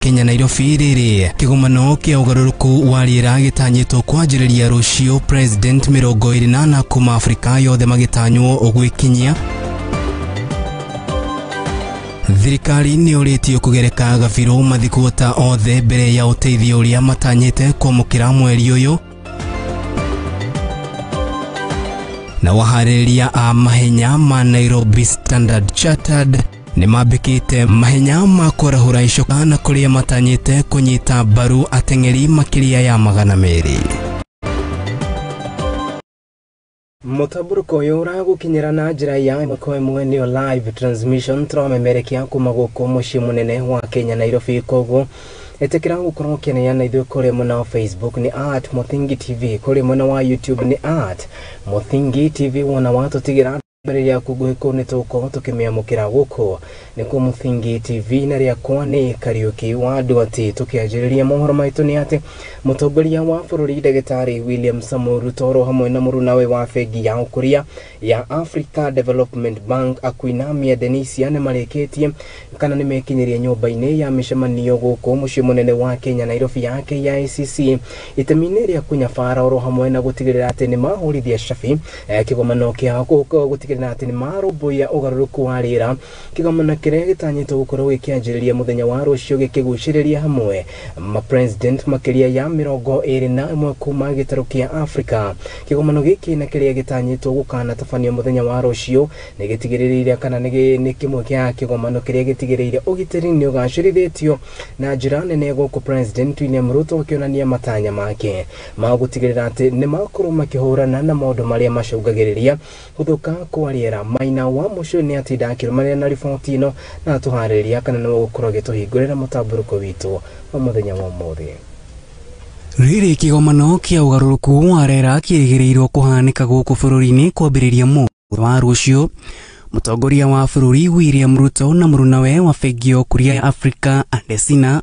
Kenya Nairobi riri kigomano kia ugaruruku wa riera gitanyitwo kwanjiriria rucio president 28 kuma Afrika yothe magitanywo ugwikinyia. Thirikari ni uritio kugereka gabiro mathikuota othe mbere ya uteithio uria matanyite kwamukira mweri uyu. Na waharĩrĩria a mahenya ma Nairobi Standard Chartered ni mambikite mahenya ma kũrahũra icoka na kũrĩa matanyite kunyita mbaru ateng'eri makiria ya 200. Mũtamburuko ũyũ ũragũkinyĩra na njĩra ya mwako ĩmwe nĩyo live transmission tũramemerekia kuma gũkũ mũciĩ mũnene wa Kenya Nairobi. Koguo etekera gukorwo kineana ithuĩ kũrĩ mwena wa Facebook ni @Muthingi TV, kũrĩ mwena wa YouTube ni @Muthingi TV. Wona watũtigĩra mbere ya kugwĩkwo nĩ tũko tũkĩmĩamũkĩra gũkũ nĩ kwa Muthingi TV, na rĩakwa nĩ Kariuki wa Nduati. Tũkĩanjĩrĩria mohoro maitũ nĩ atĩ mũtongoria wa bũrũri Ndagĩtarĩ William Samoei Ruto hamwe na mũrunawe wa bengi ya ũkũria ya Africa Development Bank Akwinamia Denisia nĩ marĩkĩtie kana nĩ mekinyirie nyũmba-inĩ ya mĩcemanio gũkũ mũciĩ mũnene wa Kenya Nairobi ya KICC itemi-inĩ rĩa kunyabara oro hamwe na gũtigĩrĩra atĩ nĩ mahũrithia cabi kĩgomano kĩa gũtigĩrĩra atĩ nĩ marũmbũiya ũgarũrũku wa rĩera. Kĩgomano kĩrĩa gĩtanyĩtwo gũkorwo gĩkĩanjĩrĩria mũthenya wa rũciũ gĩkĩgucĩrĩria hamwe president makĩria ya 21 kuma gĩtarũ kĩa Africa. Kĩgomano gĩkĩ na kĩrĩa gĩtanyĩtwo gũkana tabanio mũthenya wa rũciũ nĩ gĩtigĩrĩire kana nĩ kĩmwe kĩa kĩgomano kĩrĩa gĩtigĩrĩire ũgitĩri nĩ ũgacĩrithĩtio na njĩra nene gũkũ president William Ruto akĩonania matanya make ma gũtigĩrĩra atĩ nĩ makorwo makĩhũrana na maũndũ marĩa macũngagĩrĩria gũthũka kwa rĩera. Maina wa mũcio nĩ atinda akĩrũmanĩrĩra na riboti ĩno na tũharĩrĩria kana no gũkorwo gĩtũhingũrĩra mũtamburuko witũ wa mũthenya wa ũmũthĩ. Rĩrĩ kĩgomano kĩa ũgarũrũku wa rĩera kĩrĩgĩrĩirwo kũhanĩka gũkũ bũrũri-inĩ kwambĩrĩria mũthenya wa rũciũ. Mũtongoria wa bũrũri William Ruto na mũrunawe wa bengi ya ũkũria ya Africa Andesina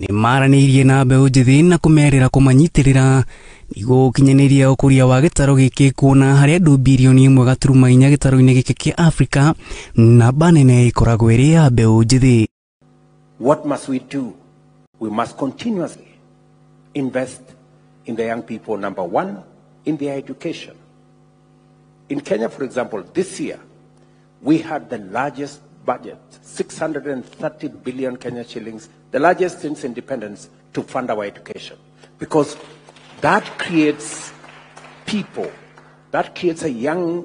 nĩ maranĩirie na mbeũ njĩthĩ na kũmerĩra kũmanyitĩrĩra nĩguo gũkinyanĩria ũkũria wa gĩtarũ gĩkĩ, kuona harĩa andũ bilioni 1.4 gĩtarũ-inĩ gĩkĩ kĩa Africa namba nene ĩkoragwo ĩrĩ ya mbeũ njĩthĩ. What must we do? We must continuously invest in the young people. Number one, in their education. In Kenya, for example, this year, we had the largest budget, 630 billion Kenya shillings, the largest since independence, to fund our education. Because that creates people, that creates a young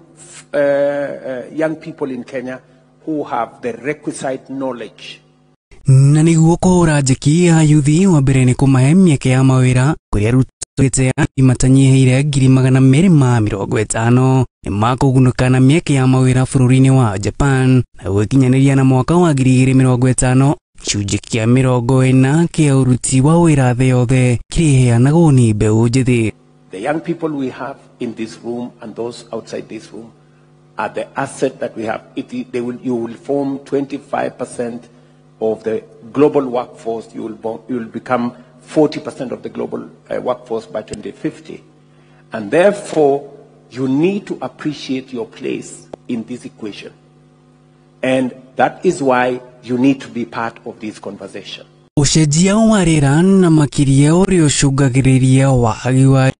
people in Kenya who have the requisite knowledge. Na nĩguo kũhũra njeki ya yuthi wa mbere nĩ kũmahe mĩeke ya mawĩra kũrĩa rutĩte matanyihĩire 250,000 nĩ makũgunũka na mĩeke ya mawĩra bũrũri-inĩ wa Japan na gũkinyanĩria na mwaka wa 2050 gĩcunjĩ kĩa 40 kĩa ũruti wa wĩra thĩ yothe kĩrĩheanagwo nĩ mbeũ njĩthĩ. The young people we have in this room and those outside this room are the asset that we have. You will form 25% of the global workforce. You will become 40% of the global workforce by 2050. And therefore, you need to appreciate your place in this equation. And that is why you need to be part of this conversation. Ũcenjia wa rĩera na makĩria ũrĩa ũcũngagĩrĩria wagi wa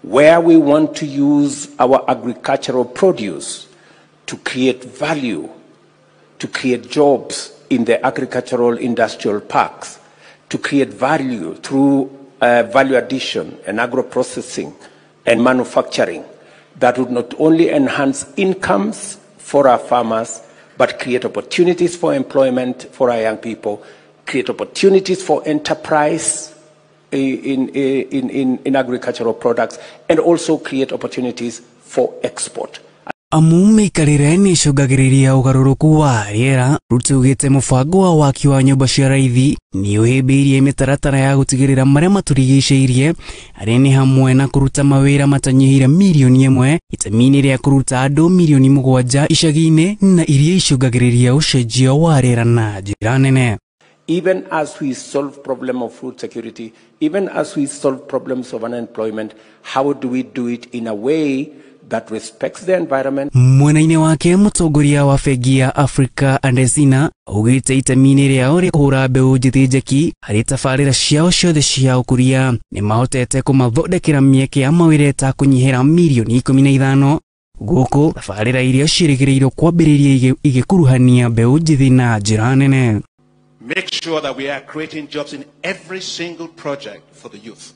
where we want to use our agricultural produce to create value, to create jobs in the agricultural industrial parks, to create value through value addition and agro-processing and manufacturing that would not only enhance incomes for our farmers, but create opportunities for employment for our young people, create opportunities for enterprise in agricultural products, and also create opportunities for export. Amume ikarire ni shugagiriria ugaruruku wa riera rutugite mubango wa waki wa nyumba cia raithi ni uhibirie mitaratara ya gutigirira maria maturigiceirie ari ni hamwe na kuruta mawira matanyihire milioni 1 itamini ria kuruta andu milioni 7 icagi-ini na iria icugagiriria ucenjio wa riera na njira nene. Even as we solve problem of food security, even as we solve problems of unemployment, how do we do it in a way that respects the environment? Mwena-ini wake mutongoria wa bengi ya Africa Andesina ugite itamini riao ria kuhura mbeu njithi njeki hari tabarira ciao ciothe cia ukuria ni mahotete kumathondekera mieke ya mawira ta kunyihira milioni 15 guku tabarira iria cirigiriirwo kwambiriria igikuruhania mbeu njithi na njira nene. Make sure that we are creating jobs in every single project for the youth.